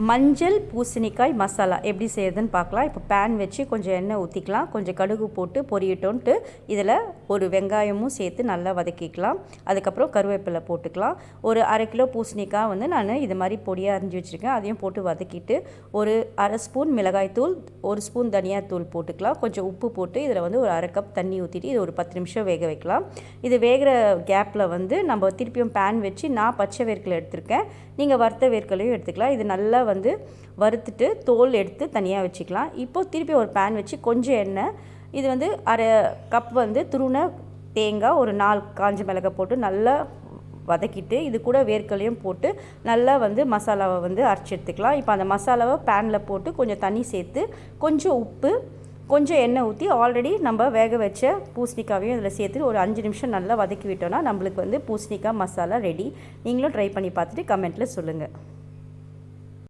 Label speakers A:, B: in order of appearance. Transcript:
A: மஞ்சள் பூசணிக்காய் மசாலா எப்படி செய்யறதுன்னு பார்க்கலாம். இப்போ பேன் வச்சு கொஞ்சம் எண்ணெய் ஊற்றிக்கலாம், கொஞ்சம் கடுகு போட்டு பொரியட்டோன்ட்டு இதில் ஒரு வெங்காயமும் சேர்த்து நல்லா வதக்கிக்கலாம். அதுக்கப்புறம் கருவேப்பிலை போட்டுக்கலாம். ஒரு 1/2 கிலோ பூசணிக்காய் வந்து நான் இது மாதிரி பொடியாக அரிஞ்சு வச்சுருக்கேன், அதையும் போட்டு வதக்கிட்டு ஒரு 1/2 ஸ்பூன் மிளகாய்த்தூள், 1 ஸ்பூன் தனியாத்தூள் போட்டுக்கலாம். கொஞ்சம் உப்பு போட்டு இதில் வந்து ஒரு 1/2 கப் தண்ணி ஊற்றிட்டு இது ஒரு 10 நிமிஷம் வேக வைக்கலாம். இது வேகிற கேப்பில் வந்து நம்ம திருப்பியும் பேன் வச்சு நான் பச்சை வேர்க்கலை எடுத்திருக்கேன், நீங்கள் வறுத்த வேர்க்கலையும் எடுத்துக்கலாம். இது நல்லா வந்து வறுத்துட்டு தோல் எடுத்து தனியாக வச்சுக்கலாம். இப்போது திருப்பி ஒரு பேன் வச்சு கொஞ்சம் எண்ணெய், இது வந்து 1/2 கப் வந்து துருவின தேங்காய், ஒரு 4 காஞ்ச மிளகாய் போட்டு நல்லா வதக்கிட்டு இது கூட வேர்க்கலையும் போட்டு நல்லா வந்து மசாலாவை வந்து அரைச்சி எடுத்துக்கலாம். இப்போ அந்த மசாலாவை பேனில் போட்டு கொஞ்சம் தண்ணி சேர்த்து கொஞ்சம் உப்பு கொஞ்சம் எண்ணெய் ஊற்றி ஆல்ரெடி நம்ம வேக வச்ச பூசணிக்காவையும் இதில் சேர்த்து ஒரு 5 நிமிஷம் நல்லா வதக்கி விட்டோன்னா நம்மளுக்கு வந்து பூசணிக்காய் மசாலா ரெடி. நீங்களும் ட்ரை பண்ணி பார்த்துட்டு கமெண்ட்டில் சொல்லுங்கள்.